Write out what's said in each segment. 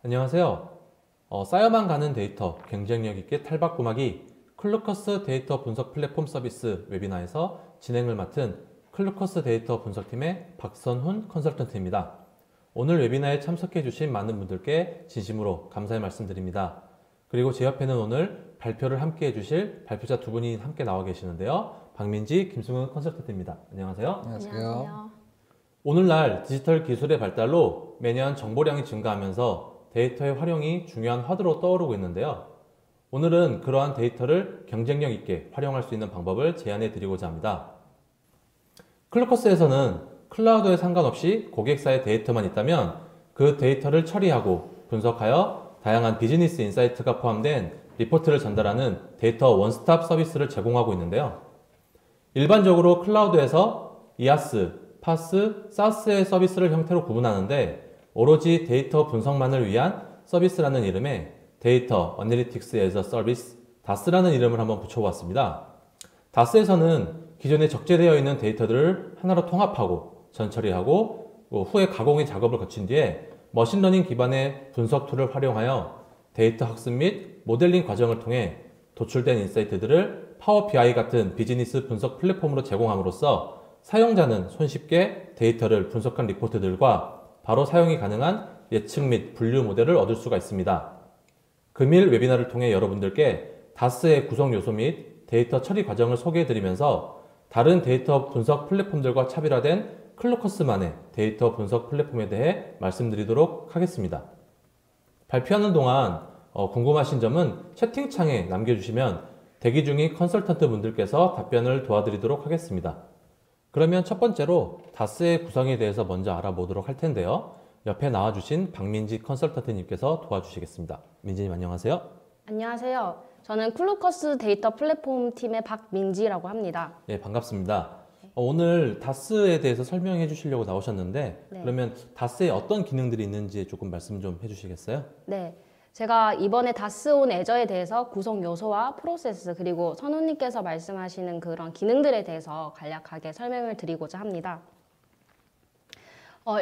안녕하세요. 쌓여만 가는 데이터 경쟁력 있게 탈바꿈하기 클루커스 데이터 분석 플랫폼 서비스 웨비나에서 진행을 맡은 클루커스 데이터 분석팀의 박선훈 컨설턴트입니다. 오늘 웨비나에 참석해 주신 많은 분들께 진심으로 감사의 말씀드립니다. 그리고 제 옆에는 오늘 발표를 함께 해주실 발표자 두 분이 함께 나와 계시는데요. 박민지, 김승훈 컨설턴트입니다. 안녕하세요. 안녕하세요. 오늘날 디지털 기술의 발달로 매년 정보량이 증가하면서 데이터의 활용이 중요한 화두로 떠오르고 있는데요. 오늘은 그러한 데이터를 경쟁력 있게 활용할 수 있는 방법을 제안해 드리고자 합니다. 클루커스에서는 클라우드에 상관없이 고객사의 데이터만 있다면 그 데이터를 처리하고 분석하여 다양한 비즈니스 인사이트가 포함된 리포트를 전달하는 데이터 원스톱 서비스를 제공하고 있는데요. 일반적으로 클라우드에서 이아스, 파스, 사스의 서비스를 형태로 구분하는데 오로지 데이터 분석만을 위한 서비스라는 이름의 데이터 어널리틱스 에즈 어 서비스, 다스라는 이름을 한번 붙여보았습니다. 다스에서는 기존에 적재되어 있는 데이터들을 하나로 통합하고 전처리하고 후에 가공의 작업을 거친 뒤에 머신러닝 기반의 분석 툴을 활용하여 데이터 학습 및 모델링 과정을 통해 도출된 인사이트들을 파워 BI 같은 비즈니스 분석 플랫폼으로 제공함으로써 사용자는 손쉽게 데이터를 분석한 리포트들과 바로 사용이 가능한 예측 및 분류 모델을 얻을 수가 있습니다. 금일 웨비나를 통해 여러분들께 다스의 구성 요소 및 데이터 처리 과정을 소개해드리면서 다른 데이터 분석 플랫폼들과 차별화된 클루커스만의 데이터 분석 플랫폼에 대해 말씀드리도록 하겠습니다. 발표하는 동안 궁금하신 점은 채팅창에 남겨주시면 대기 중인 컨설턴트 분들께서 답변을 도와드리도록 하겠습니다. 그러면 첫 번째로 다스의 구성에 대해서 먼저 알아보도록 할 텐데요. 옆에 나와주신 박민지 컨설턴트님께서 도와주시겠습니다. 민지님 안녕하세요. 안녕하세요. 저는 클루커스 데이터 플랫폼 팀의 박민지라고 합니다. 네, 반갑습니다. 오늘 다스에 대해서 설명해 주시려고 나오셨는데 네. 그러면 다스에 어떤 기능들이 있는지 조금 말씀 좀 해주시겠어요? 네. 제가 이번에 다스 온 애저에 대해서 구성 요소와 프로세스 그리고 선우님께서 말씀하시는 그런 기능들에 대해서 간략하게 설명을 드리고자 합니다.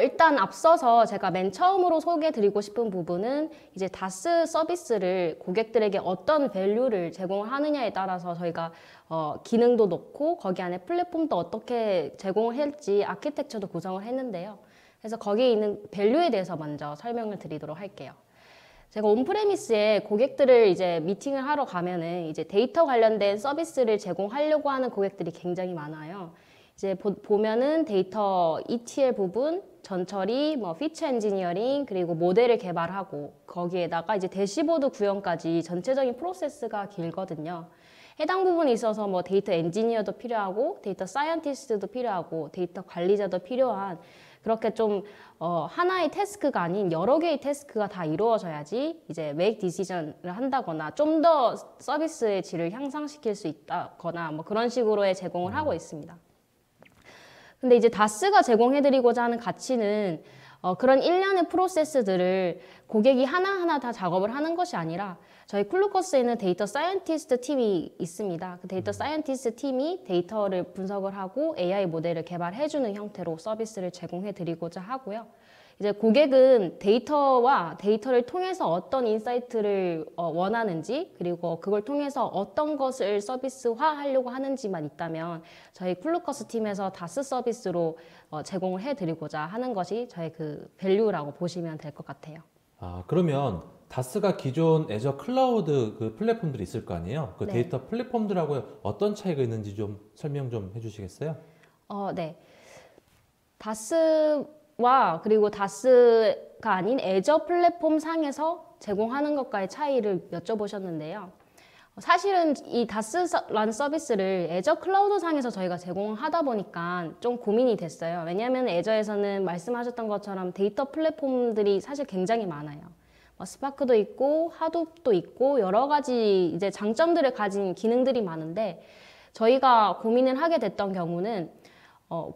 일단 앞서서 제가 맨 처음으로 소개해드리고 싶은 부분은 이제 다스 서비스를 고객들에게 어떤 밸류를 제공을 하느냐에 따라서 저희가 기능도 넣고 거기 안에 플랫폼도 어떻게 제공을 할지 아키텍처도 구성을 했는데요. 그래서 거기에 있는 밸류에 대해서 먼저 설명을 드리도록 할게요. 제가 온프레미스에 고객들을 이제 미팅을 하러 가면은 이제 데이터 관련된 서비스를 제공하려고 하는 고객들이 굉장히 많아요. 이제 보면은 데이터 ETL 부분, 전처리, 피처 엔지니어링, 그리고 모델을 개발하고 거기에다가 이제 대시보드 구현까지 전체적인 프로세스가 길거든요. 해당 부분에 있어서 데이터 엔지니어도 필요하고 데이터 사이언티스트도 필요하고 데이터 관리자도 필요한 그렇게 좀 하나의 태스크가 아닌 여러 개의 태스크가 다 이루어져야지 이제 make decision을 한다거나 좀 더 서비스의 질을 향상시킬 수 있다거나 그런 식으로의 제공을 하고 있습니다. 근데 이제 다스가 제공해드리고자 하는 가치는 그런 일련의 프로세스들을 고객이 하나하나 다 작업을 하는 것이 아니라 저희 클루커스에는 데이터 사이언티스트 팀이 있습니다. 그 데이터 사이언티스트 팀이 데이터를 분석을 하고 AI 모델을 개발해주는 형태로 서비스를 제공해드리고자 하고요. 이제 고객은 데이터를 통해서 어떤 인사이트를 원하는지 그리고 그걸 통해서 어떤 것을 서비스화하려고 하는지만 있다면 저희 클루커스 팀에서 다스 서비스로 제공을 해드리고자 하는 것이 저희 그 밸류라고 보시면 될 것 같아요. 그러면 다스가 기존 애저 클라우드 그 플랫폼들이 있을 거 아니에요? 그 네. 데이터 플랫폼들하고 어떤 차이가 있는지 좀 설명 좀 해주시겠어요? 네. 다스와 그리고 다스가 아닌 애저 플랫폼 상에서 제공하는 것과의 차이를 여쭤보셨는데요. 사실은 이 다스라는 서비스를 애저 클라우드 상에서 저희가 제공하다 보니까 좀 고민이 됐어요. 왜냐하면 애저에서는 말씀하셨던 것처럼 데이터 플랫폼들이 사실 굉장히 많아요. 스파크도 있고 하둡도 있고 여러 가지 이제 장점들을 가진 기능들이 많은데 저희가 고민을 하게 됐던 경우는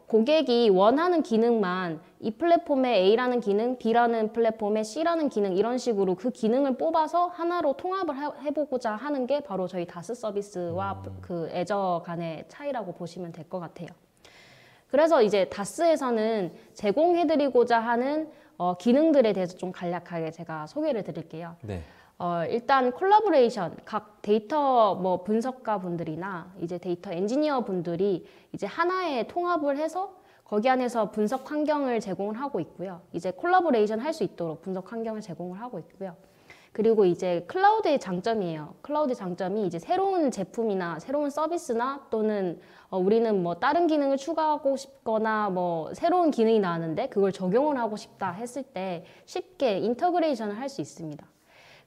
고객이 원하는 기능만 이 플랫폼에 A라는 기능, B라는 플랫폼에 C라는 기능 이런 식으로 그 기능을 뽑아서 하나로 통합을 해보고자 하는 게 바로 저희 다스 서비스와 그 애저 간의 차이라고 보시면 될 것 같아요. 그래서 이제 다스에서는 제공해드리고자 하는 기능들에 대해서 좀 간략하게 제가 소개를 드릴게요. 네. 일단 콜라보레이션, 각 데이터 뭐 분석가 분들이나 이제 데이터 엔지니어 분들이 이제 하나의 통합을 해서 거기 안에서 분석 환경을 제공을 하고 있고요. 이제 콜라보레이션 할 수 있도록 분석 환경을 제공을 하고 있고요. 그리고 이제 클라우드의 장점이에요. 클라우드 장점이 이제 새로운 제품이나 새로운 서비스나 또는 우리는 뭐 다른 기능을 추가하고 싶거나 뭐 새로운 기능이 나왔는데 그걸 적용을 하고 싶다 했을 때 쉽게 인터그레이션을 할 수 있습니다.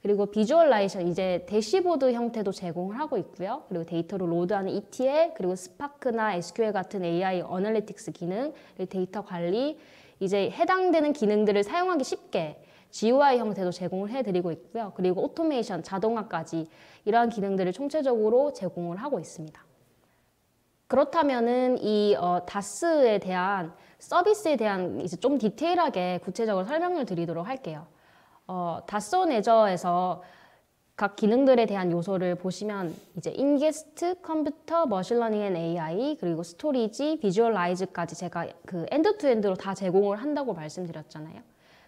그리고 비주얼라이제이션, 이제 대시보드 형태도 제공을 하고 있고요. 그리고 데이터를 로드하는 ETL, 그리고 스파크나 SQL 같은 AI 어널리틱스 기능, 그리고 데이터 관리, 이제 해당되는 기능들을 사용하기 쉽게 GUI 형태도 제공을 해드리고 있고요. 그리고 오토메이션, 자동화까지 이러한 기능들을 총체적으로 제공을 하고 있습니다. 그렇다면은 이 다스에 대한 서비스에 대한 이제 좀 디테일하게 구체적으로 설명을 드리도록 할게요. 다스 온 애저에서 각 기능들에 대한 요소를 보시면 이제 인게스트, 컴퓨터, 머신러닝 앤 AI, 그리고 스토리지, 비주얼라이즈까지 제가 그 엔드투엔드로 다 제공을 한다고 말씀드렸잖아요.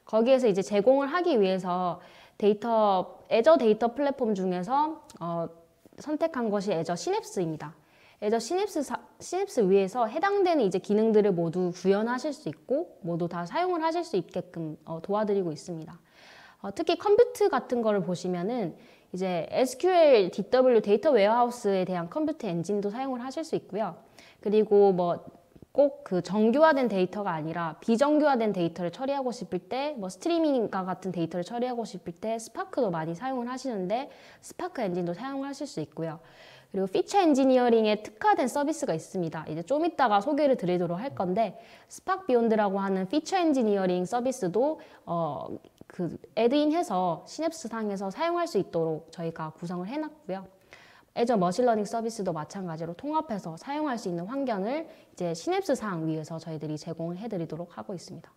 거기에서 이제 제공을 하기 위해서 애저 데이터 플랫폼 중에서 선택한 것이 애저 시냅스입니다. 애저 시냅스 위에서 해당되는 이제 기능들을 모두 구현하실 수 있고 모두 다 사용을 하실 수 있게끔 도와드리고 있습니다. 특히 컴퓨트 같은 거를 보시면은 이제 SQL, DW 데이터 웨어하우스에 대한 컴퓨터 엔진도 사용을 하실 수 있고요. 그리고 뭐 꼭 그 정규화된 데이터가 아니라 비정규화된 데이터를 처리하고 싶을 때, 뭐 스트리밍과 같은 데이터를 처리하고 싶을 때 스파크도 많이 사용을 하시는데 스파크 엔진도 사용하실 수 있고요. 그리고 피처 엔지니어링에 특화된 서비스가 있습니다. 이제 좀 이따가 소개를 드리도록 할 건데 스팍 비욘드라고 하는 피처 엔지니어링 서비스도 그 애드인해서 시냅스 상에서 사용할 수 있도록 저희가 구성을 해놨고요. 애저 머신러닝 서비스도 마찬가지로 통합해서 사용할 수 있는 환경을 이제 시냅스 상 위에서 저희들이 제공을 해드리도록 하고 있습니다.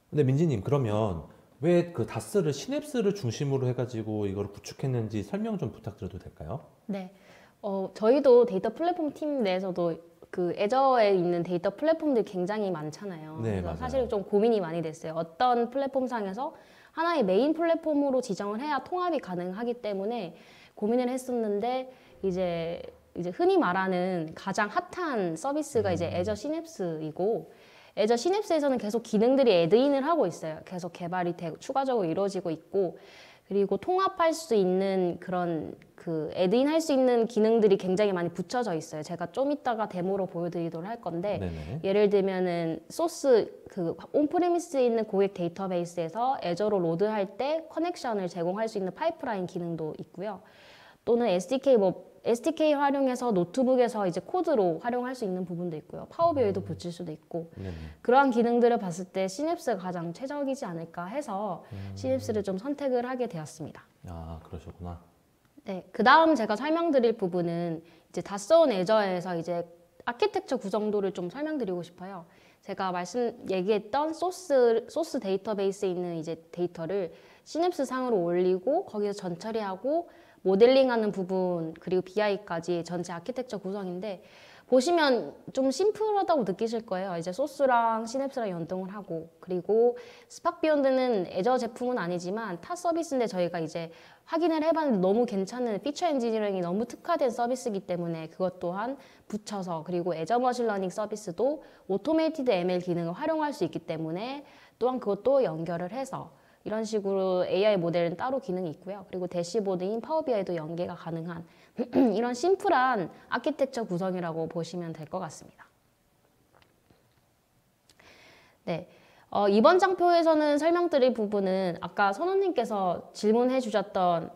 근데 민지님, 그러면 왜 그 다스를 시냅스를 중심으로 해가지고 이걸 구축했는지 설명 좀 부탁드려도 될까요? 네. 저희도 데이터 플랫폼 팀 내에서도 그 애저에 있는 데이터 플랫폼들이 굉장히 많잖아요. 네, 그래서 맞아요. 사실 좀 고민이 많이 됐어요. 어떤 플랫폼상에서 하나의 메인 플랫폼으로 지정을 해야 통합이 가능하기 때문에 고민을 했었는데 이제 흔히 말하는 가장 핫한 서비스가 이제 애저 시냅스이고 애저 시냅스에서는 계속 기능들이 애드인을 하고 있어요. 계속 개발이 되고 추가적으로 이루어지고 있고 그리고 통합할 수 있는 그런 그 애드인 할 수 있는 기능들이 굉장히 많이 붙여져 있어요. 제가 좀 이따가 데모로 보여드리도록 할 건데 네네. 예를 들면은 소스 그 온프레미스에 있는 고객 데이터베이스에서 애저로 로드할 때 커넥션을 제공할 수 있는 파이프라인 기능도 있고요. 또는 SDK 활용해서 노트북에서 이제 코드로 활용할 수 있는 부분도 있고요. 파워비아이도 붙일 수도 있고 네네. 그러한 기능들을 봤을 때 시냅스가 가장 최적이지 않을까 해서 시냅스를 좀 선택을 하게 되었습니다. 아, 그러셨구나. 네, 그 다음 제가 설명드릴 부분은 이제 다스 온 애저에서 이제 아키텍처 구성도를 좀 설명드리고 싶어요. 제가 얘기했던 소스 데이터베이스에 있는 이제 데이터를 시냅스 상으로 올리고 거기서 전처리하고 모델링하는 부분 그리고 BI까지 전체 아키텍처 구성인데 보시면 좀 심플하다고 느끼실 거예요. 이제 소스랑 시냅스랑 연동을 하고 그리고 스팍 비욘드는 애저 제품은 아니지만 타 서비스인데 저희가 이제 확인을 해봤는데 너무 괜찮은 피처 엔지니어링이 너무 특화된 서비스이기 때문에 그것 또한 붙여서 그리고 애저 머신러닝 서비스도 오토메이티드 ML 기능을 활용할 수 있기 때문에 또한 그것도 연결을 해서 이런 식으로 AI 모델은 따로 기능이 있고요. 그리고 대시보드인 파워비아이도 연계가 가능한 이런 심플한 아키텍처 구성이라고 보시면 될 것 같습니다. 네, 이번 장표에서는 설명드릴 부분은 아까 선우님께서 질문해 주셨던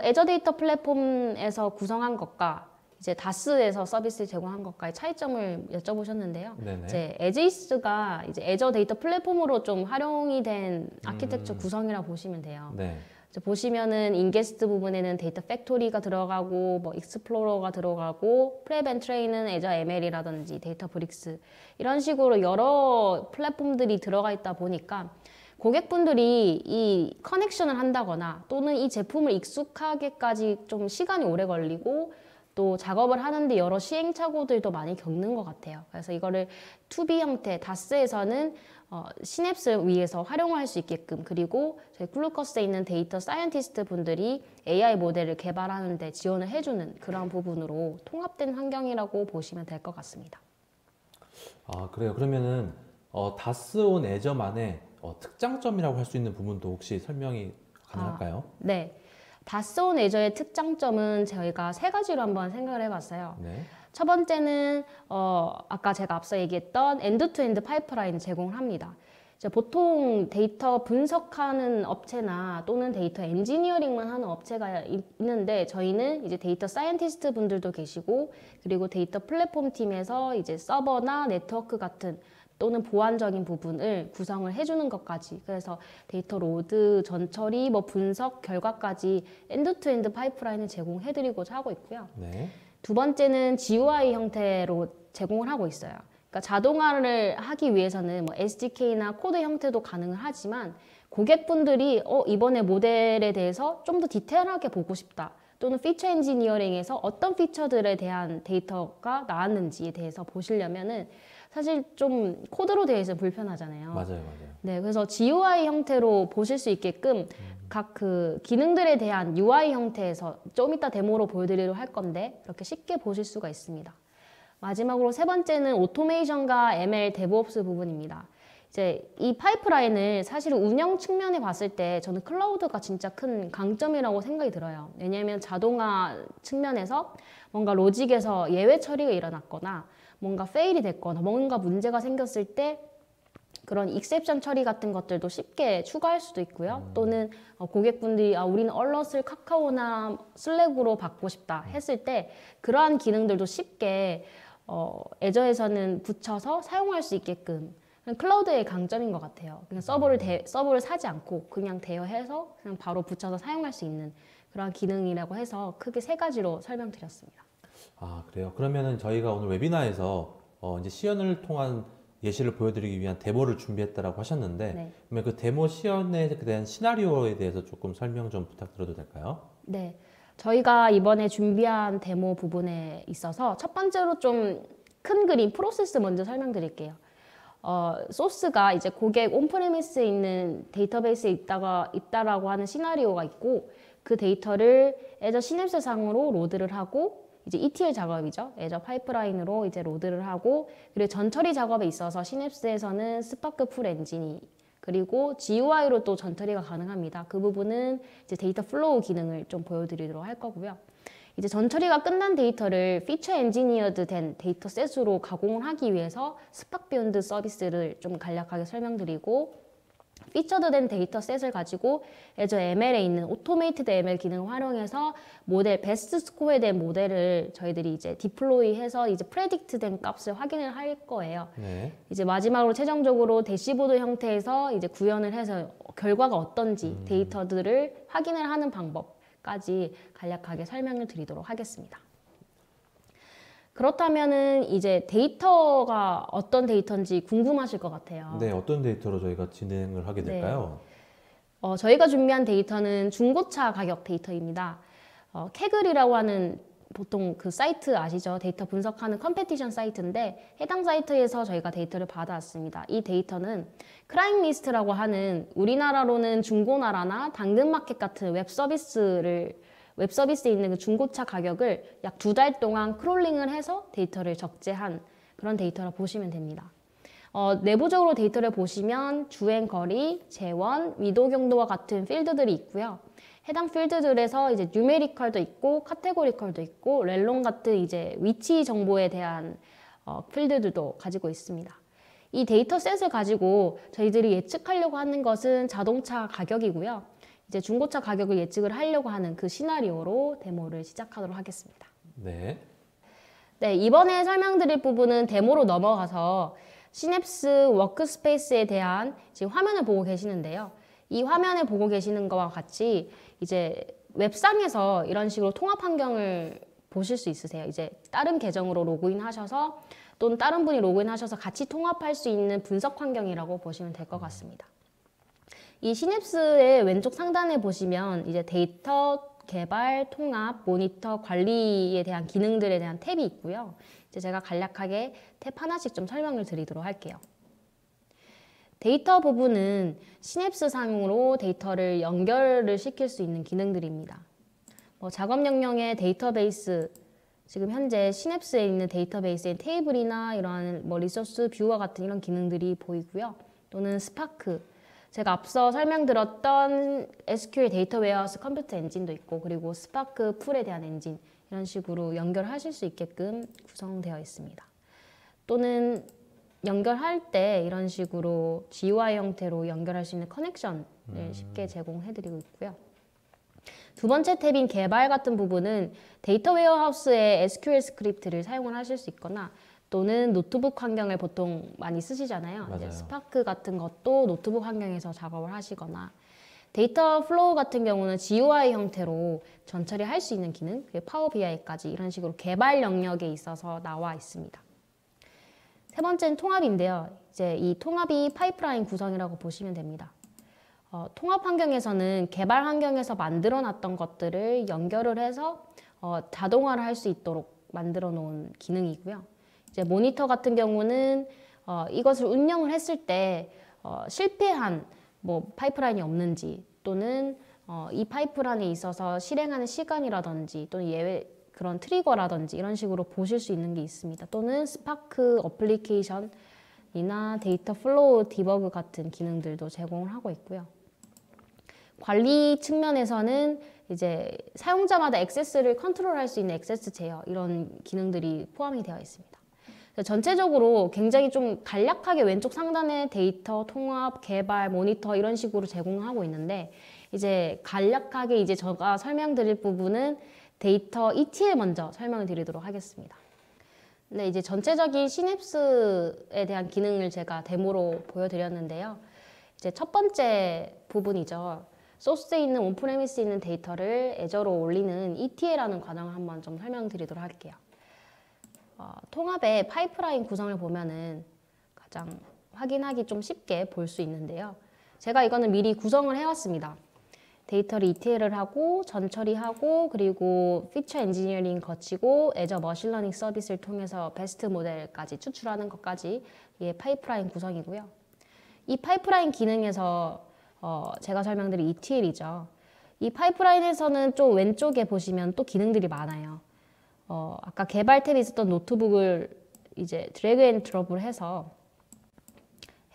애저 데이터 플랫폼에서 구성한 것과 이제 다스에서 서비스 제공한 것과의 차이점을 여쭤보셨는데요. 네네. 이제 에지스가 이제 애저 데이터 플랫폼으로 좀 활용이 된 아키텍처 구성이라 보시면 돼요. 네. 이제 보시면은 인게스트 부분에는 데이터 팩토리가 들어가고 뭐 익스플로러가 들어가고 프랩 앤 트레인은 애저 ML이라든지 데이터 브릭스 이런 식으로 여러 플랫폼들이 들어가 있다 보니까 고객분들이 이 커넥션을 한다거나 또는 이 제품을 익숙하게까지 좀 시간이 오래 걸리고 또 작업을 하는데 여러 시행착오들도 많이 겪는 것 같아요. 그래서 이거를 2B 형태, 다스에서는 시냅스를 위해서 활용할 수 있게끔, 그리고 저희 클루커스에 있는 데이터 사이언티스트 분들이 AI 모델을 개발하는 데 지원을 해주는 그런 부분으로 통합된 환경이라고 보시면 될 것 같습니다. 아, 그래요. 그러면은 다스 온 애저만의 특장점이라고 할 수 있는 부분도 혹시 설명이 가능할까요? 네. 다스 온 애저의 특장점은 저희가 3가지로 한번 생각을 해봤어요. 네. 첫 번째는 아까 제가 앞서 얘기했던 엔드투엔드 파이프라인을 제공을 합니다. 이제 보통 데이터 분석하는 업체나 또는 데이터 엔지니어링만 하는 업체가 있는데, 저희는 이제 데이터 사이언티스트 분들도 계시고, 그리고 데이터 플랫폼 팀에서 이제 서버나 네트워크 같은 또는 보안적인 부분을 구성을 해주는 것까지, 그래서 데이터 로드, 전처리, 분석, 결과까지 엔드투엔드 파이프라인을 제공해드리고자 하고 있고요. 네. 두 번째는 GUI 형태로 제공을 하고 있어요. 그러니까 자동화를 하기 위해서는 SDK나 코드 형태도 가능을 하지만, 고객분들이 이번에 모델에 대해서 좀 더 디테일하게 보고 싶다, 또는 피처 엔지니어링에서 어떤 피처들에 대한 데이터가 나왔는지에 대해서 보시려면은 사실 좀 코드로 되어 있어서 불편하잖아요. 맞아요. 네, 그래서 GUI 형태로 보실 수 있게끔 각 그 기능들에 대한 UI 형태에서 좀 이따 데모로 보여드리도록 할 건데, 그렇게 쉽게 보실 수가 있습니다. 마지막으로 3번째는 오토메이션과 ML 데브옵스 부분입니다. 이제 이 파이프라인을 사실 운영 측면에 봤을 때 저는 클라우드가 진짜 큰 강점이라고 생각이 들어요. 왜냐하면 자동화 측면에서 뭔가 로직에서 예외 처리가 일어났거나 뭔가 페일이 됐거나 뭔가 문제가 생겼을 때 그런 익셉션 처리 같은 것들도 쉽게 추가할 수도 있고요. 또는 고객분들이 우리는 얼럿을 카카오나 슬랙으로 받고 싶다 했을 때 그러한 기능들도 쉽게 애저에서는 붙여서 사용할 수 있게끔, 클라우드의 강점인 것 같아요. 그냥 서버를 사지 않고 그냥 대여해서 그냥 바로 붙여서 사용할 수 있는 그런 기능이라고 해서 크게 3가지로 설명드렸습니다. 아, 그래요. 그러면은 저희가 오늘 웨비나에서 이제 시연을 통한 예시를 보여드리기 위한 데모를 준비했다라고 하셨는데, 네. 그러면 그 데모 시연에 대한 시나리오에 대해서 조금 설명 좀 부탁드려도 될까요? 네. 저희가 이번에 준비한 데모 부분에 있어서 첫 번째로 좀 큰 그림, 프로세스 먼저 설명드릴게요. 소스가 이제 고객 온프레미스에 있는 데이터베이스에 있다라고 하는 시나리오가 있고, 그 데이터를 애저 시냅스 상으로 로드를 하고, 이제 ETL 작업이죠. 애저 파이프라인으로 이제 로드를 하고, 그리고 전처리 작업에 있어서 시냅스에서는 스파크 풀 엔진이, 그리고 GUI로 또 전처리가 가능합니다. 그 부분은 이제 데이터 플로우 기능을 좀 보여드리도록 할 거고요. 이제 전처리가 끝난 데이터를 피처 엔지니어드 된 데이터 셋으로 가공을 하기 위해서 스팍 비욘드 서비스를 좀 간략하게 설명드리고, 피처드 된 데이터 셋을 가지고 애저 ML에 있는 오토메이트드 ML 기능을 활용해서 모델 베스트 스코어에 대한 모델을 저희들이 이제 디플로이해서 이제 프레딕트 된 값을 확인을 할 거예요. 네. 이제 마지막으로 최종적으로 대시보드 형태에서 이제 구현을 해서 결과가 어떤지 데이터들을 확인을 하는 방법까지 간략하게 설명을 드리도록 하겠습니다. 그렇다면은 이제 데이터가 어떤 데이터인지 궁금하실 것 같아요. 네, 어떤 데이터로 저희가 진행을 하게 될까요? 저희가 준비한 데이터는 중고차 가격 데이터입니다. 캐글이라고 하는 보통 그 사이트 아시죠? 데이터 분석하는 컴페티션 사이트인데, 해당 사이트에서 저희가 데이터를 받아왔습니다. 이 데이터는 크라잉리스트라고 하는 우리나라로는 중고나라나 당근마켓 같은 웹서비스에 있는 그 중고차 가격을 약 2달 동안 크롤링을 해서 데이터를 적재한 그런 데이터라 보시면 됩니다. 내부적으로 데이터를 보시면 주행 거리, 재원, 위도 경도와 같은 필드들이 있고요. 해당 필드들에서 이제 뉴메리컬도 있고 카테고리컬도 있고 렐론 같은 이제 위치 정보에 대한 필드들도 가지고 있습니다. 이 데이터셋을 가지고 저희들이 예측하려고 하는 것은 자동차 가격이고요. 이제 중고차 가격을 예측을 하려고 하는 그 시나리오로 데모를 시작하도록 하겠습니다. 네. 네, 이번에 설명드릴 부분은 데모로 넘어가서 시냅스 워크스페이스에 대한 지금 화면을 보고 계시는데요. 이 화면을 보고 계시는 것과 같이 이제 웹상에서 이런 식으로 통합 환경을 보실 수 있으세요. 이제 다른 계정으로 로그인 하셔서 또는 다른 분이 로그인 하셔서 같이 통합할 수 있는 분석 환경이라고 보시면 될 것 같습니다. 이 시냅스의 왼쪽 상단에 보시면 이제 데이터 개발, 통합, 모니터, 관리에 대한 기능들에 대한 탭이 있고요. 이제 제가 간략하게 탭 하나씩 좀 설명을 드리도록 할게요. 데이터 부분은 시냅스 상으로 데이터를 연결을 시킬 수 있는 기능들입니다. 작업 명령의 데이터베이스, 지금 현재 시냅스에 있는 데이터베이스의 테이블이나 이러한 리소스 뷰와 같은 이런 기능들이 보이고요. 또는 스파크, 제가 앞서 설명드렸던 SQL 데이터 웨어하우스 컴퓨터 엔진도 있고, 그리고 스파크 풀에 대한 엔진, 이런 식으로 연결하실 수 있게끔 구성되어 있습니다. 또는 연결할 때 이런 식으로 GUI 형태로 연결할 수 있는 커넥션을 쉽게 제공해드리고 있고요. 두 번째 탭인 개발 같은 부분은 데이터 웨어하우스의 SQL 스크립트를 사용을 하실 수 있거나, 또는 노트북 환경을 보통 많이 쓰시잖아요. 이제 스파크 같은 것도 노트북 환경에서 작업을 하시거나, 데이터 플로우 같은 경우는 GUI 형태로 전처리 할 수 있는 기능, 파워 BI까지 이런 식으로 개발 영역에 있어서 나와 있습니다. 세 번째는 통합인데요. 이제 이 통합이 파이프라인 구성이라고 보시면 됩니다. 통합 환경에서는 개발 환경에서 만들어 놨던 것들을 연결을 해서 자동화를 할 수 있도록 만들어 놓은 기능이고요. 이제 모니터 같은 경우는 이것을 운영을 했을 때 실패한 파이프라인이 없는지, 또는 이 파이프라인에 있어서 실행하는 시간이라든지, 또는 예외 그런 트리거라든지 이런 식으로 보실 수 있는 게 있습니다. 또는 스파크 어플리케이션이나 데이터 플로우 디버그 같은 기능들도 제공을 하고 있고요. 관리 측면에서는 이제 사용자마다 액세스를 컨트롤할 수 있는 액세스 제어, 이런 기능들이 포함이 되어 있습니다. 전체적으로 굉장히 좀 간략하게 왼쪽 상단에 데이터, 통합, 개발, 모니터 이런 식으로 제공하고 있는데, 이제 간략하게 이제 제가 설명드릴 부분은 데이터 ETL 먼저 설명을 드리도록 하겠습니다. 네, 이제 전체적인 시냅스에 대한 기능을 제가 데모로 보여드렸는데요. 이제 첫 번째 부분이죠. 소스에 있는 온프레미스에 있는 데이터를 애저로 올리는 ETL이라는 과정을 한번 좀 설명드리도록 할게요. 통합의 파이프라인 구성을 보면은 가장 확인하기 좀 쉽게 볼 수 있는데요. 제가 이거는 미리 구성을 해왔습니다. 데이터를 ETL을 하고 전처리하고, 그리고 피처 엔지니어링 거치고 애저 머신러닝 서비스를 통해서 베스트 모델까지 추출하는 것까지 이게 파이프라인 구성이고요. 이 파이프라인 기능에서 제가 설명드린 ETL이죠. 이 파이프라인에서는 좀 왼쪽에 보시면 또 기능들이 많아요. 아까 개발 탭에 있었던 노트북을 이제 드래그 앤 드롭을 해서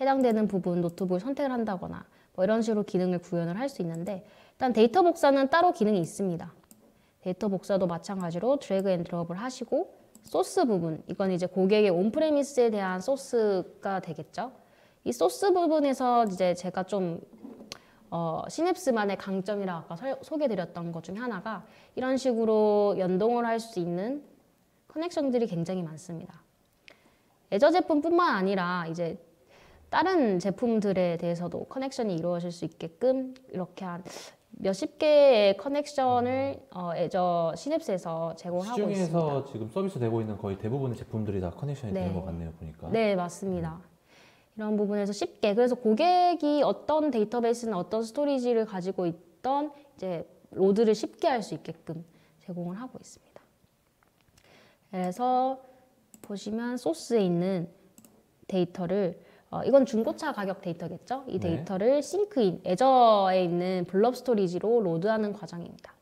해당되는 부분 노트북을 선택을 한다거나 이런 식으로 기능을 구현을 할 수 있는데, 일단 데이터 복사는 따로 기능이 있습니다. 데이터 복사도 마찬가지로 드래그 앤 드롭을 하시고, 소스 부분, 이건 이제 고객의 온프레미스에 대한 소스가 되겠죠. 이 소스 부분에서 이제 제가 좀 시냅스만의 강점이라 아까 소개드렸던 것 중에 하나가 이런 식으로 연동을 할 수 있는 커넥션들이 굉장히 많습니다. 애저 제품뿐만 아니라 이제 다른 제품들에 대해서도 커넥션이 이루어질 수 있게끔 이렇게 한 몇십 개의 커넥션을 애저 시냅스에서 제공하고 있습니다. 시중에서 지금 서비스 되고 있는 거의 대부분의 제품들이 다 커넥션이 되는 것 같네요, 보니까. 네, 맞습니다. 이런 부분에서 쉽게, 그래서 고객이 어떤 데이터베이스나 어떤 스토리지를 가지고 있던 이제 로드를 쉽게 할 수 있게끔 제공을 하고 있습니다. 그래서 보시면 소스에 있는 데이터를 이건 중고차 가격 데이터겠죠? 이 데이터를 싱크인, 애저에 있는 블럽 스토리지로 로드하는 과정입니다.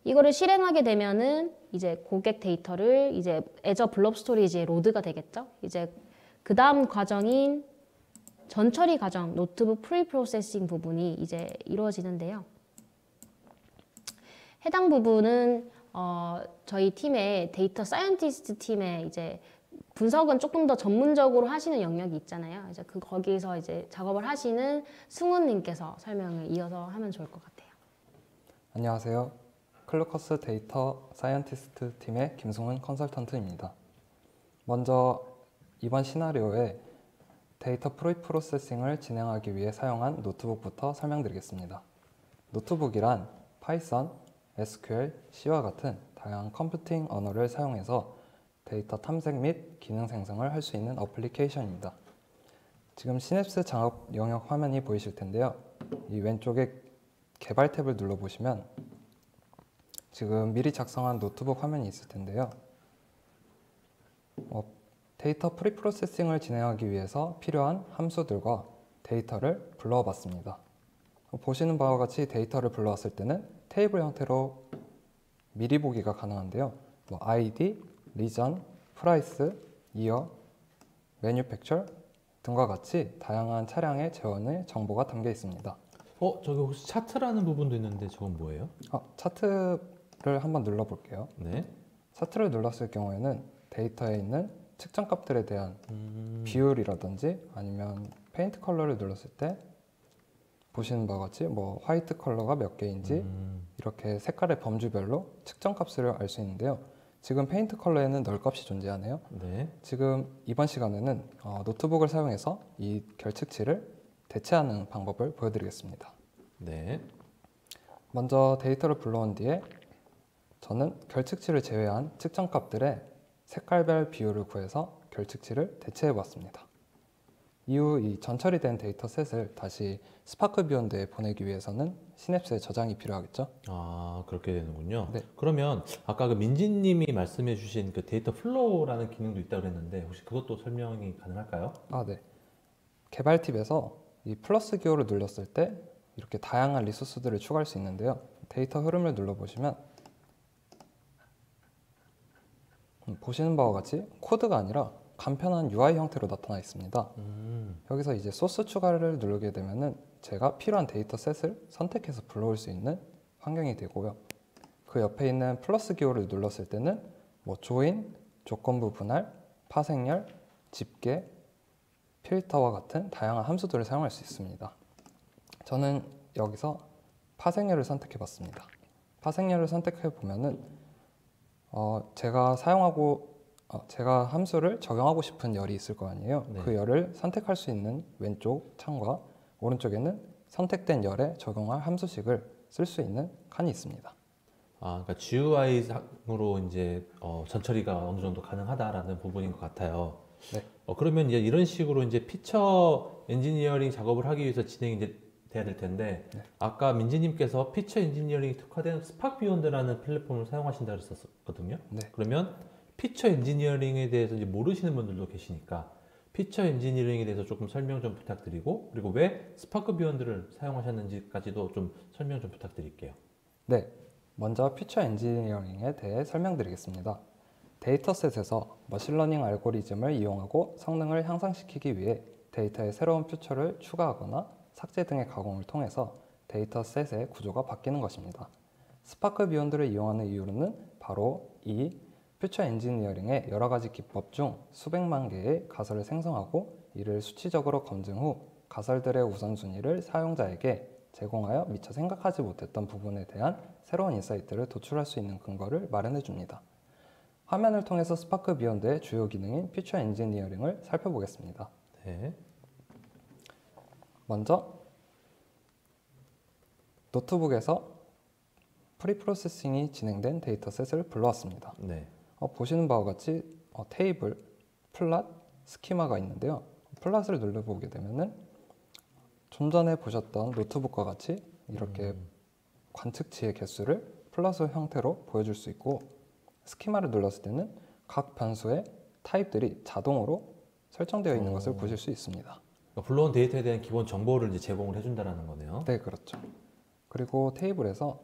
이거를 실행하게 되면은 이제 고객 데이터를 이제 애저 블럽 스토리지에 로드가 되겠죠? 이제 그 다음 과정인 전처리 과정, 노트북 프리 프로세싱 부분이 이제 이루어지는데요. 해당 부분은 저희 팀의 데이터 사이언티스트 팀의 이제 분석은 조금 더 전문적으로 하시는 영역이 있잖아요. 이제 거기서 이제 작업을 하시는 승훈님께서 설명을 이어서 하면 좋을 것 같아요. 안녕하세요. 클루커스 데이터 사이언티스트 팀의 김승훈 컨설턴트입니다. 먼저 이번 시나리오에 데이터 프로세싱을 진행하기 위해 사용한 노트북부터 설명드리겠습니다. 노트북이란 파이썬, SQL, C와 같은 다양한 컴퓨팅 언어를 사용해서 데이터 탐색 및 기능 생성을 할 수 있는 어플리케이션입니다. 지금 시냅스 작업 영역 화면이 보이실 텐데요. 이 왼쪽에 개발 탭을 눌러보시면 지금 미리 작성한 노트북 화면이 있을 텐데요. 데이터 프리프로세싱을 진행하기 위해서 필요한 함수들과 데이터를 불러와 봤습니다. 보시는 바와 같이 데이터를 불러왔을 때는 테이블 형태로 미리 보기가 가능한데요. ID, region, price, year, manufacture 등과 같이 다양한 차량의 재원의 정보가 담겨 있습니다. 저기 혹시 차트라는 부분도 있는데 저건 뭐예요? 차트를 한번 눌러볼게요. 네. 차트를 눌렀을 경우에는 데이터에 있는 측정 값들에 대한 비율이라든지 아니면 페인트 컬러를 눌렀을 때 보시는 바와 같이 화이트 컬러가 몇 개인지 이렇게 색깔의 범주별로 측정 값을 알 수 있는데요. 지금 페인트 컬러에는 널 값이 존재하네요. 네. 지금 이번 시간에는 노트북을 사용해서 이 결측치를 대체하는 방법을 보여드리겠습니다. 네. 먼저 데이터를 불러온 뒤에 저는 결측치를 제외한 측정 값들의 색깔별 비율을 구해서 결측치를 대체해 보았습니다. 이후 이 전처리된 데이터셋을 다시 스파크 비욘드에 보내기 위해서는 시냅스에 저장이 필요하겠죠? 그렇게 되는군요. 네. 그러면 아까 그 민지님이 말씀해 주신 그 데이터 플로우라는 기능도 있다고 그랬는데 혹시 그것도 설명이 가능할까요? 네. 개발 팁에서 이 플러스 기호를 눌렀을 때 이렇게 다양한 리소스들을 추가할 수 있는데요. 데이터 흐름을 눌러보시면 보시는 바와 같이 코드가 아니라 간편한 UI 형태로 나타나 있습니다. 여기서 이제 소스 추가를 누르게 되면은 제가 필요한 데이터셋을 선택해서 불러올 수 있는 환경이 되고요. 그 옆에 있는 플러스 기호를 눌렀을 때는 조인, 조건부 분할, 파생열, 집계, 필터와 같은 다양한 함수들을 사용할 수 있습니다. 저는 여기서 파생열을 선택해 봤습니다. 파생열을 선택해 보면은 제가 함수를 적용하고 싶은 열이 있을 거 아니에요. 네. 그 열을 선택할 수 있는 왼쪽 창과 오른쪽에는 선택된 열에 적용할 함수식을 쓸 수 있는 칸이 있습니다. 그러니까 GUI상으로 이제 전처리가 어느 정도 가능하다라는 부분인 것 같아요. 네. 그러면 이제 이런 식으로 이제 피처 엔지니어링 작업을 하기 위해서 진행이 이제 돼야 될 텐데, 네. 아까 민지님께서 피처 엔지니어링이 특화된 스파크 비욘드라는 플랫폼을 사용하신다고 했었거든요. 네. 그러면 피처 엔지니어링에 대해서 이제 모르시는 분들도 계시니까 피처 엔지니어링에 대해서 조금 설명 좀 부탁드리고, 그리고 왜 스파크 비욘드를 사용하셨는지까지도 좀 설명 좀 부탁드릴게요. 네, 먼저 피처 엔지니어링에 대해 설명드리겠습니다. 데이터셋에서 머신러닝 알고리즘을 이용하고 성능을 향상시키기 위해 데이터에 새로운 퓨처를 추가하거나 삭제 등의 가공을 통해서 데이터셋의 구조가 바뀌는 것입니다. 스파크 비욘드를 이용하는 이유로는 바로 이 퓨처 엔지니어링의 여러 가지 기법 중 수백만 개의 가설을 생성하고 이를 수치적으로 검증 후 가설들의 우선순위를 사용자에게 제공하여 미처 생각하지 못했던 부분에 대한 새로운 인사이트를 도출할 수 있는 근거를 마련해 줍니다. 화면을 통해서 스파크 비욘드의 주요 기능인 퓨처 엔지니어링을 살펴보겠습니다. 네. 먼저 노트북에서 프리프로세싱이 진행된 데이터셋을 불러왔습니다. 네. 보시는 바와 같이 테이블, 플랫, 스키마가 있는데요. 플랫을 눌러보게 되면은 좀 전에 보셨던 노트북과 같이 이렇게 관측치의 개수를 플랫 형태로 보여줄 수 있고, 스키마를 눌렀을 때는 각 변수의 타입들이 자동으로 설정되어 있는 것을 보실 수 있습니다. 그러니까 불러온 데이터에 대한 기본 정보를 이제 제공을 해준다는 거네요. 네, 그렇죠. 그리고 테이블에서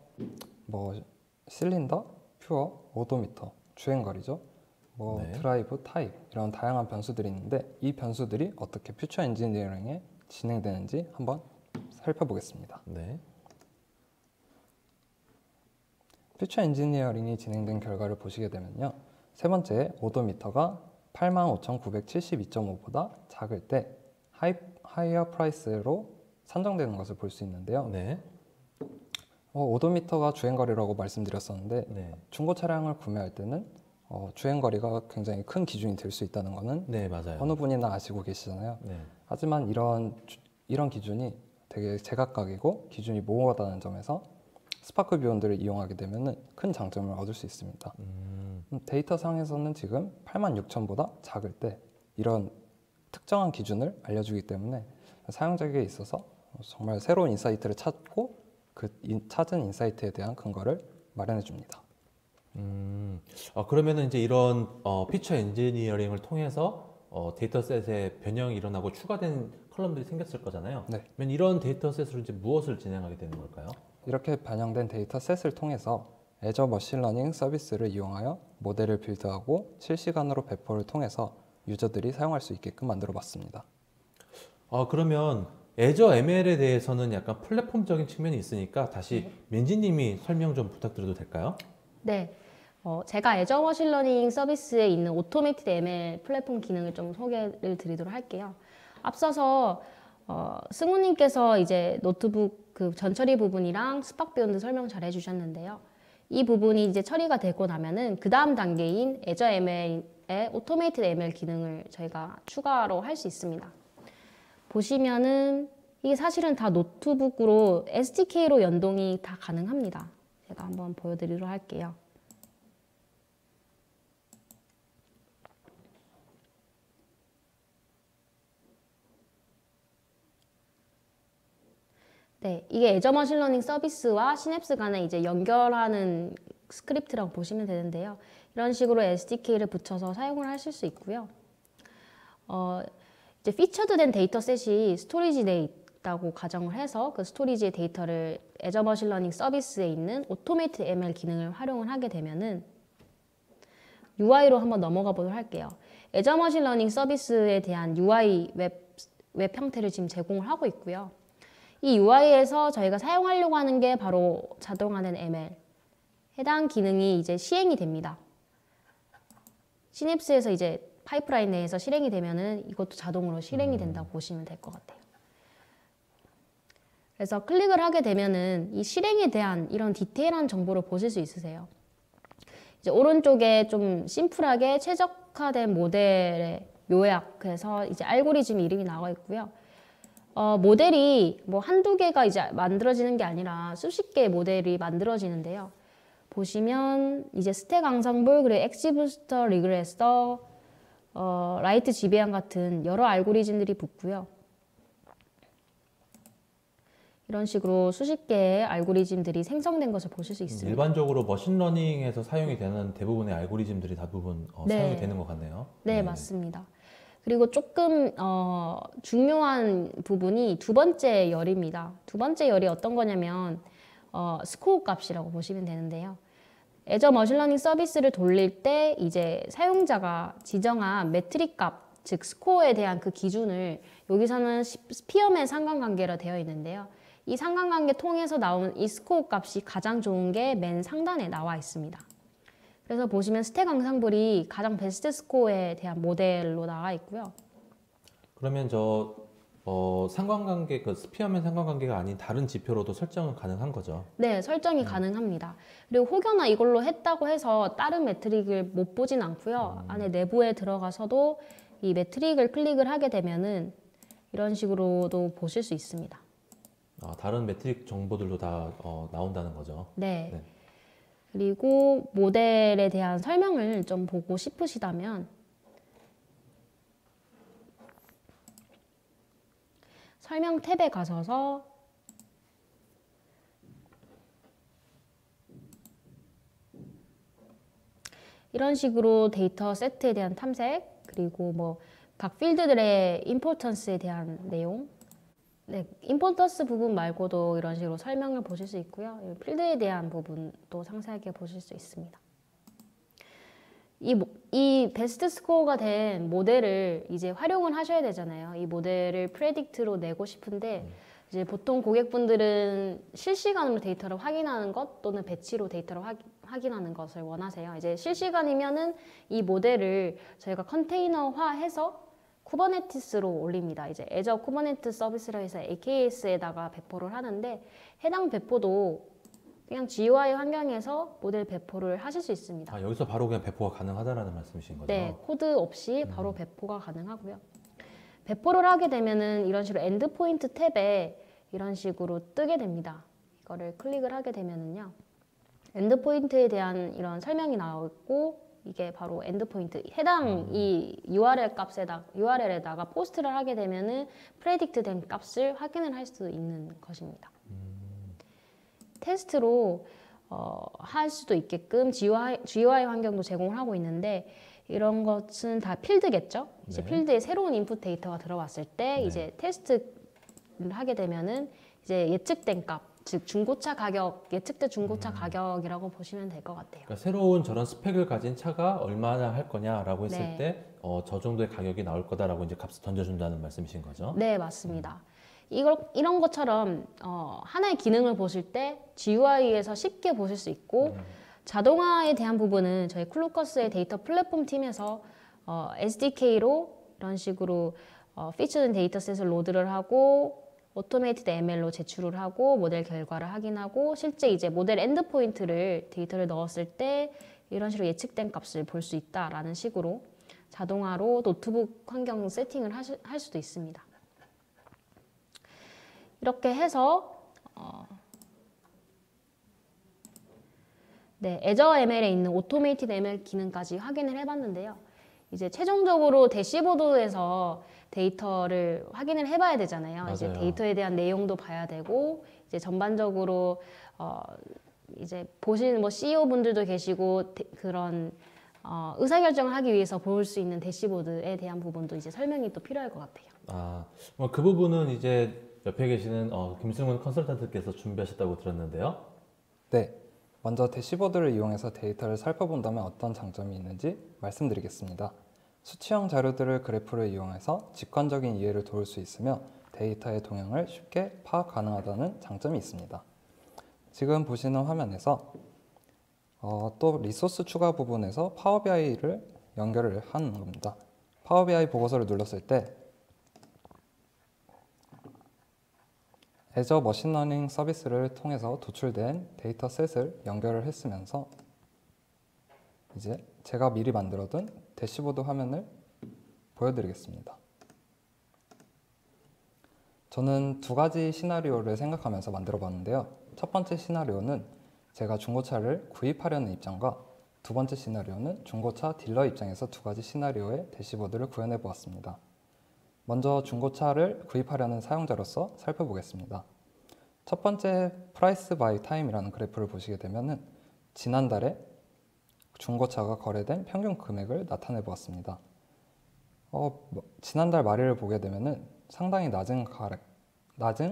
실린더, 퓨어, 오도미터, 주행거리죠. 네. 드라이브, 타입 이런 다양한 변수들이 있는데 이 변수들이 어떻게 퓨처 엔지니어링에 진행되는지 한번 살펴보겠습니다. 네. 퓨처 엔지니어링이 진행된 결과를 보시게 되면요. 세 번째 오도미터가 85,972.5보다 작을 때 하이어 프라이스로 산정되는 것을 볼 수 있는데요. 네. 오도미터가 주행거리라고 말씀드렸었는데 네. 중고 차량을 구매할 때는 주행거리가 굉장히 큰 기준이 될 수 있다는 것은 네, 맞아요. 어느 분이나 아시고 계시잖아요. 네. 하지만 이런 기준이 되게 제각각이고 기준이 모호하다는 점에서 스파크 비욘드를 이용하게 되면 큰 장점을 얻을 수 있습니다. 데이터 상에서는 지금 86,000보다 작을 때 이런 특정한 기준을 알려주기 때문에 사용자에게 있어서 정말 새로운 인사이트를 찾고 그 찾은 인사이트에 대한 근거를 마련해 줍니다. 그러면은 이제 이런 피처 엔지니어링을 통해서 데이터셋에 변형이 일어나고 추가된 컬럼들이 생겼을 거잖아요. 네. 그러면 이런 데이터셋으로 이제 무엇을 진행하게 되는 걸까요? 이렇게 반영된 데이터셋을 통해서 애저 머신러닝 서비스를 이용하여 모델을 빌드하고 실시간으로 배포를 통해서 유저들이 사용할 수 있게끔 만들어 봤습니다. 그러면 애저 ML에 대해서는 약간 플랫폼적인 측면이 있으니까 다시 민지님이 설명 좀 부탁드려도 될까요? 네. 제가 애저 머신러닝 서비스에 있는 오토메이티드 ML 플랫폼 기능을 좀 소개를 드리도록 할게요. 앞서서 승우님께서 이제 노트북 그 전처리 부분이랑 스팍 비욘드 설명 잘 해주셨는데요. 이 부분이 이제 처리가 되고 나면은 그 다음 단계인 애저 ML의 오토메이티드 ML 기능을 저희가 추가로 할 수 있습니다. 보시면은 이게 사실은 다 노트북으로 SDK로 연동이 다 가능합니다. 제가 한번 보여드리도록 할게요. 네, 이게 애저 머신러닝 서비스와 시냅스 간에 이제 연결하는 스크립트라고 보시면 되는데요. 이런 식으로 SDK를 붙여서 사용을 하실 수 있고요. 이제 피처드된 데이터셋이 스토리지 내에 있다고 가정을 해서 그 스토리지의 데이터를 애저 머신러닝 서비스에 있는 오토메이트 ML 기능을 활용을 하게 되면은 UI로 한번 넘어가 보도록 할게요. 애저 머신러닝 서비스에 대한 UI 웹 형태를 지금 제공을 하고 있고요. 이 UI에서 저희가 사용하려고 하는 게 바로 자동화된 ML. 해당 기능이 이제 시행이 됩니다. 시냅스에서 이제 파이프라인 내에서 실행이 되면은 이것도 자동으로 실행이 된다고 보시면 될 것 같아요. 그래서 클릭을 하게 되면은 이 실행에 대한 이런 디테일한 정보를 보실 수 있으세요. 이제 오른쪽에 좀 심플하게 최적화된 모델의 요약, 그래서 이제 알고리즘 이름이 나와 있고요. 모델이 뭐 한두 개가 이제 만들어지는 게 아니라 수십 개의 모델이 만들어지는데요. 보시면 이제 스택 앙상블, 그리고 엑시부스터, 리그레서, 라이트 지배양 같은 여러 알고리즘들이 붙고요. 이런 식으로 수십 개의 알고리즘들이 생성된 것을 보실 수 있습니다. 일반적으로 머신러닝에서 사용이 되는 대부분의 알고리즘들이 대부분 네. 사용이 되는 것 같네요. 네, 맞습니다. 그리고 조금 중요한 부분이 두 번째 열입니다. 두 번째 열이 어떤 거냐면 스코어 값이라고 보시면 되는데요. 애저 머신러닝 서비스를 돌릴 때 이제 사용자가 지정한 매트릭 값, 즉 스코어에 대한 그 기준을 여기서는 스피어맨 상관관계로 되어 있는데요. 이 상관관계 통해서 나온 이 스코어 값이 가장 좋은 게 맨 상단에 나와 있습니다. 그래서 보시면 스택 앙상블이 가장 베스트 스코어에 대한 모델로 나와 있고요. 그러면 상관관계, 그 스피어맨 상관관계가 아닌 다른 지표로도 설정은 가능한 거죠? 네, 설정이 가능합니다. 그리고 혹여나 이걸로 했다고 해서 다른 매트릭을 못 보진 않고요. 안에 내부에 들어가서도 이 매트릭을 클릭을 하게 되면은 이런 식으로도 보실 수 있습니다. 다른 매트릭 정보들도 다 나온다는 거죠? 네. 네. 그리고 모델에 대한 설명을 좀 보고 싶으시다면 설명 탭에 가셔서 이런 식으로 데이터 세트에 대한 탐색, 그리고 뭐 각 필드들의 임포턴스에 대한 내용, 네, 임포턴스 부분 말고도 이런 식으로 설명을 보실 수 있고요. 필드에 대한 부분도 상세하게 보실 수 있습니다. 이 베스트 스코어가 된 모델을 이제 활용을 하셔야 되잖아요. 이 모델을 프레딕트로 내고 싶은데 이제 보통 고객분들은 실시간으로 데이터를 확인하는 것 또는 배치로 데이터를 확인하는 것을 원하세요. 이제 실시간이면은 이 모델을 저희가 컨테이너화해서 쿠버네티스로 올립니다. 이제 애저 쿠버네티스 서비스로 해서 AKS에다가 배포를 하는데 해당 배포도 그냥 GUI 환경에서 모델 배포를 하실 수 있습니다. 여기서 바로 그냥 배포가 가능하다라는 말씀이신 거죠? 네, 코드 없이 바로 배포가 가능하고요. 배포를 하게 되면은 이런 식으로 엔드포인트 탭에 이런 식으로 뜨게 됩니다. 이거를 클릭을 하게 되면은요. 엔드포인트에 대한 이런 설명이 나오고 이게 바로 엔드포인트 해당 이 URL에다가 포스트를 하게 되면은 프레딕트 된 값을 확인을 할 수 있는 것입니다. 테스트로 할 수도 있게끔 GUI 환경도 제공을 하고 있는데 이런 것은 다 필드겠죠. 이제 네. 필드에 새로운 인풋 데이터가 들어왔을 때 네. 이제 테스트를 하게 되면은 이제 예측된 값, 즉 중고차 가격, 예측된 중고차 가격이라고 보시면 될 것 같아요. 그러니까 새로운 저런 스펙을 가진 차가 얼마나 할 거냐라고 했을 네. 때 저 정도의 가격이 나올 거다라고 이제 값을 던져준다는 말씀이신 거죠? 네, 맞습니다. 이런 것처럼 하나의 기능을 보실 때 GUI에서 쉽게 보실 수 있고 자동화에 대한 부분은 저희 클루커스의 데이터 플랫폼 팀에서 SDK로 이런 식으로 피처된 데이터셋을 로드를 하고 오토메이티드 ML로 제출을 하고 모델 결과를 확인하고 실제 이제 모델 엔드포인트를 데이터를 넣었을 때 이런 식으로 예측된 값을 볼 수 있다라는 식으로 자동화로 노트북 환경 세팅을 할 수도 있습니다. 이렇게 해서 네, Azure ML에 있는 오토메이티드 ML 기능까지 확인을 해봤는데요. 이제 최종적으로 대시보드에서 데이터를 확인을 해봐야 되잖아요. 맞아요. 이제 데이터에 대한 내용도 봐야 되고 이제 전반적으로 이제 보시는 뭐 CEO 분들도 계시고 그런 의사결정을 하기 위해서 볼 수 있는 대시보드에 대한 부분도 이제 설명이 또 필요할 것 같아요. 아, 그 부분은 이제 옆에 계시는 김승훈 컨설턴트께서 준비하셨다고 들었는데요. 네, 먼저 대시보드를 이용해서 데이터를 살펴본다면 어떤 장점이 있는지 말씀드리겠습니다. 수치형 자료들을 그래프를 이용해서 직관적인 이해를 도울 수 있으며 데이터의 동향을 쉽게 파악 가능하다는 장점이 있습니다. 지금 보시는 화면에서 또 리소스 추가 부분에서 파워 BI를 연결을 하는 겁니다. 파워 BI 보고서를 눌렀을 때 Azure 머신러닝 서비스를 통해서 도출된 데이터셋을 연결을 했으면서 이제 제가 미리 만들어둔 대시보드 화면을 보여드리겠습니다. 저는 두 가지 시나리오를 생각하면서 만들어 봤는데요. 첫 번째 시나리오는 제가 중고차를 구입하려는 입장과 두 번째 시나리오는 중고차 딜러 입장에서 두 가지 시나리오의 대시보드를 구현해 보았습니다. 먼저 중고차를 구입하려는 사용자로서 살펴보겠습니다. 첫 번째 프라이스 바이 타임이라는 그래프를 보시게 되면은 지난달에 중고차가 거래된 평균 금액을 나타내 보았습니다. 지난달 말일을 보게 되면은 상당히 낮은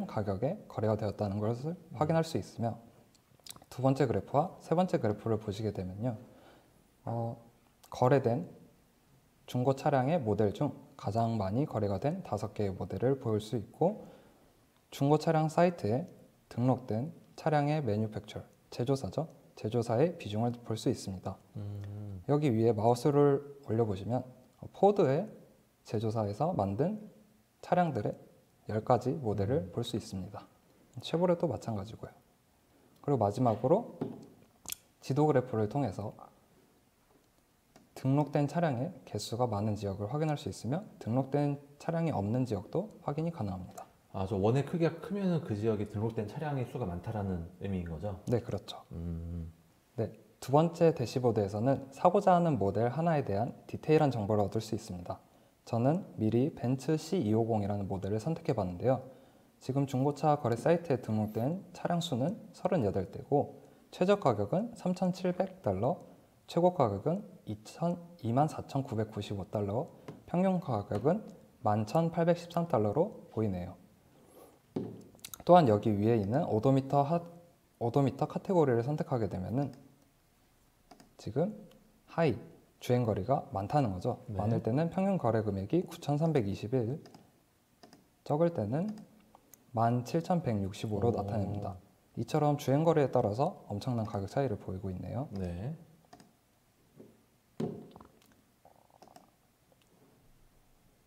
가격에 거래가 되었다는 것을 확인할 수 있으며 두 번째 그래프와 세 번째 그래프를 보시게 되면요. 거래된 중고 차량의 모델 중 가장 많이 거래가 된 5개의 모델을 볼 수 있고 중고 차량 사이트에 등록된 차량의 매뉴팩처, 제조사죠. 제조사의 비중을 볼 수 있습니다. 여기 위에 마우스를 올려보시면 포드의 제조사에서 만든 차량들의 10가지 모델을 볼 수 있습니다. 쉐보레도 마찬가지고요. 그리고 마지막으로 지도 그래프를 통해서 등록된 차량의 개수가 많은 지역을 확인할 수 있으며 등록된 차량이 없는 지역도 확인이 가능합니다. 저 원의 크기가 크면 그 지역에 등록된 차량의 수가 많다라는 의미인 거죠? 네, 그렇죠. 네, 두 번째 대시보드에서는 사고자 하는 모델 하나에 대한 디테일한 정보를 얻을 수 있습니다. 저는 미리 벤츠 C250이라는 모델을 선택해 봤는데요. 지금 중고차 거래 사이트에 등록된 차량 수는 38대고 최저 가격은 $3,700, 최고 가격은 $24,995, 평균 가격은 $11,813로 보이네요. 또한 여기 위에 있는 오도미터 카테고리를 선택하게 되면은 지금 하이 주행거리가 많다는 거죠. 네. 많을 때는 평균 거래 금액이 9,321, 적을 때는 17,165로 나타냅니다. 이처럼 주행거리에 따라서 엄청난 가격 차이를 보이고 있네요. 네.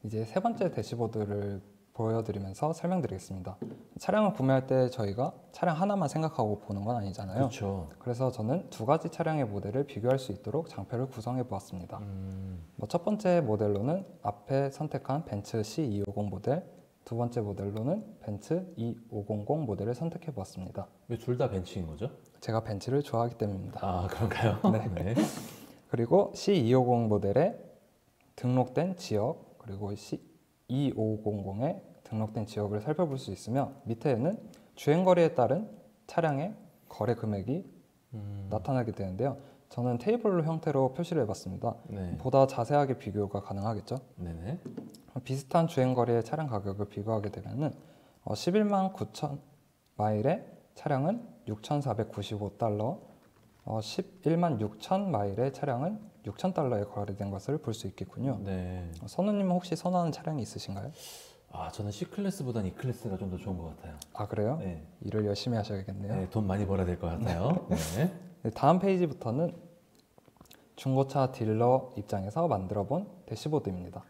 이제 세 번째 대시보드를 보여드리면서 설명드리겠습니다. 차량을 구매할 때 저희가 차량 하나만 생각하고 보는 건 아니잖아요. 그렇죠. 그래서 저는 두 가지 차량의 모델을 비교할 수 있도록 장표를 구성해 보았습니다. 첫 번째 모델로는 앞에 선택한 벤츠 C250 모델, 두 번째 모델로는 벤츠 E500 모델을 선택해 보았습니다. 왜 둘 다 벤츠인 거죠? 제가 벤츠를 좋아하기 때문입니다. 그런가요? 네. 네. 그리고 C250 모델의 등록된 지역, 그리고 E500의 등록된 지역을 살펴볼 수 있으며 밑에는 주행거리에 따른 차량의 거래 금액이 나타나게 되는데요. 저는 테이블 형태로 표시를 해봤습니다. 네. 보다 자세하게 비교가 가능하겠죠. 네네. 비슷한 주행거리의 차량 가격을 비교하게 되면은 11만 9천 마일의 차량은 6,495달러, 11만 6천 마일의 차량은 6,000달러에 거래된 것을 볼 수 있겠군요. 네. 선우님은 혹시 선호하는 차량이 있으신가요? 아, 저는 C클래스보다는 E클래스가 좀 더 좋은 것 같아요. 아, 그래요? 네. 일을 열심히 하셔야겠네요. 네, 돈 많이 벌어야 될 것 같아요. 네. 네, 다음 페이지부터는 중고차 딜러 입장에서 만들어 본 대시보드입니다.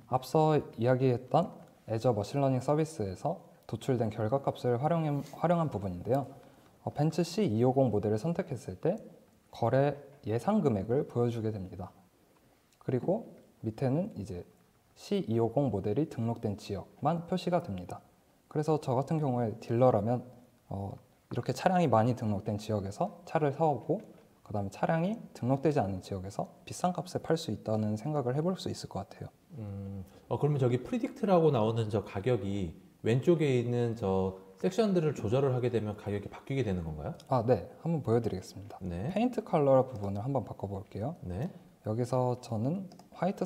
앞서 이야기했던 애저 머신러닝 서비스에서 도출된 결과값을 활용한 부분인데요. 벤츠 C250 모델을 선택했을 때 거래 예상 금액을 보여주게 됩니다. 그리고 밑에는 이제 C250 모델이 등록된 지역만 표시가 됩니다. 그래서 저 같은 경우에 딜러라면 이렇게 차량이 많이 등록된 지역에서 차를 사오고 그 다음에 차량이 등록되지 않은 지역에서 비싼 값에 팔 수 있다는 생각을 해볼 수 있을 것 같아요. 그러면 저기 프리딕트라고 나오는 저 가격이 왼쪽에 있는 저 섹션들을 조절을 하게 되면 가격이 바뀌게 되는 건가요? 아, 네. 한번 보여드리겠습니다. 네. 페인트 컬러 부분을 한번 바꿔볼게요. 네. 여기서 저는 화이트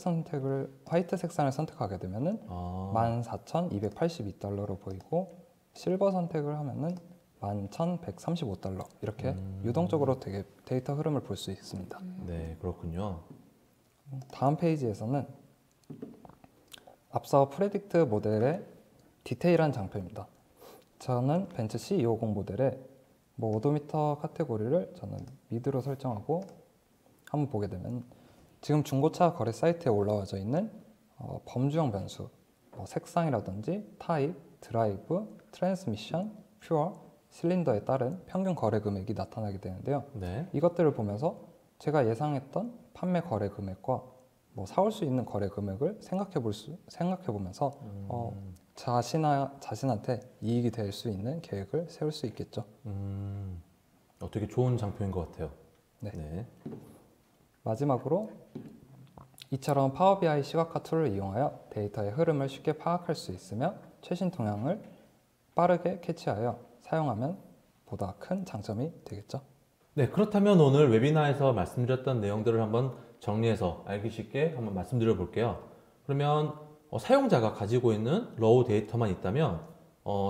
색상을 선택하게 되면은 14,282달러로 보이고 실버 선택을 하면은 11,135달러 이렇게 유동적으로 되게 데이터 흐름을 볼 수 있습니다. 네, 그렇군요. 다음 페이지에서는 앞서 프레딕트 모델의 디테일한 장표입니다. 저는 벤츠 C250 모델의 오도미터 카테고리를 저는 미드로 설정하고 한번 보게 되면 지금 중고차 거래 사이트에 올라와져 있는 범주형 변수, 색상이라든지 타입, 드라이브, 트랜스미션, 퓨어, 실린더에 따른 평균 거래 금액이 나타나게 되는데요. 네. 이것들을 보면서 제가 예상했던 판매 거래 금액과 사올 수 있는 거래 금액을 생각해 보면서 자신한테 이익이 될 수 있는 계획을 세울 수 있겠죠. 되게 좋은 장표인 것 같아요. 네. 네. 마지막으로 이처럼 파워 BI 시각화 툴을 이용하여 데이터의 흐름을 쉽게 파악할 수 있으며 최신 동향을 빠르게 캐치하여 사용하면 보다 큰 장점이 되겠죠. 네, 그렇다면 오늘 웨비나에서 말씀드렸던 내용들을 한번 정리해서 알기 쉽게 한번 말씀드려 볼게요. 그러면 사용자가 가지고 있는 러우 데이터만 있다면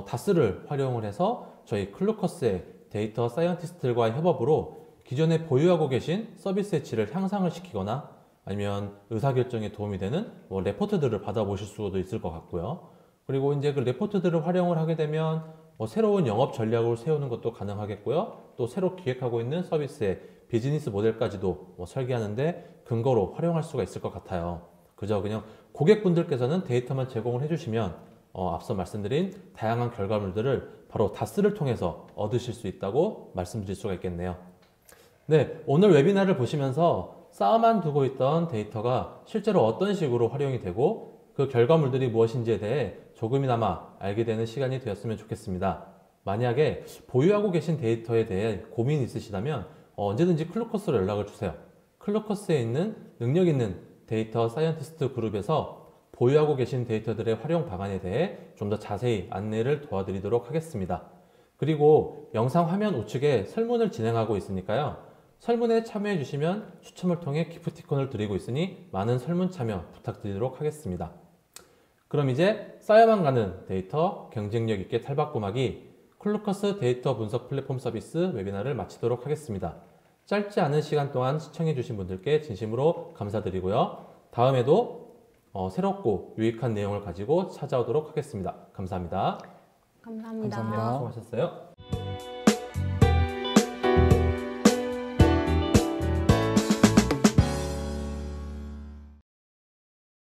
다스를 활용을 해서 저희 클루커스의 데이터 사이언티스트들과의 협업으로 기존에 보유하고 계신 서비스의 질을 향상을 시키거나 아니면 의사결정에 도움이 되는 레포트들을 받아보실 수도 있을 것 같고요. 그리고 이제 그 레포트들을 활용을 하게 되면 새로운 영업 전략을 세우는 것도 가능하겠고요. 또 새로 기획하고 있는 서비스의 비즈니스 모델까지도 설계하는데 근거로 활용할 수가 있을 것 같아요. 그저 그냥 고객분들께서는 데이터만 제공을 해주시면 앞서 말씀드린 다양한 결과물들을 바로 다스를 통해서 얻으실 수 있다고 말씀드릴 수가 있겠네요. 네, 오늘 웨비나를 보시면서 쌓아만 두고 있던 데이터가 실제로 어떤 식으로 활용이 되고 그 결과물들이 무엇인지에 대해 조금이나마 알게 되는 시간이 되었으면 좋겠습니다. 만약에 보유하고 계신 데이터에 대해 고민이 있으시다면 언제든지 클루커스로 연락을 주세요. 클루커스에 있는 능력 있는 데이터 사이언티스트 그룹에서 보유하고 계신 데이터들의 활용 방안에 대해 좀 더 자세히 안내를 도와드리도록 하겠습니다. 그리고 영상 화면 우측에 설문을 진행하고 있으니까요. 설문에 참여해 주시면 추첨을 통해 기프티콘을 드리고 있으니 많은 설문 참여 부탁드리도록 하겠습니다. 그럼 이제 쌓여만 가는 데이터 경쟁력 있게 탈바꿈하기 클루커스 데이터 분석 플랫폼 서비스 웨비나를 마치도록 하겠습니다. 짧지 않은 시간 동안 시청해 주신 분들께 진심으로 감사드리고요. 다음에도 새롭고 유익한 내용을 가지고 찾아오도록 하겠습니다. 감사합니다. 감사합니다. 감사합니다. 수고하셨어요.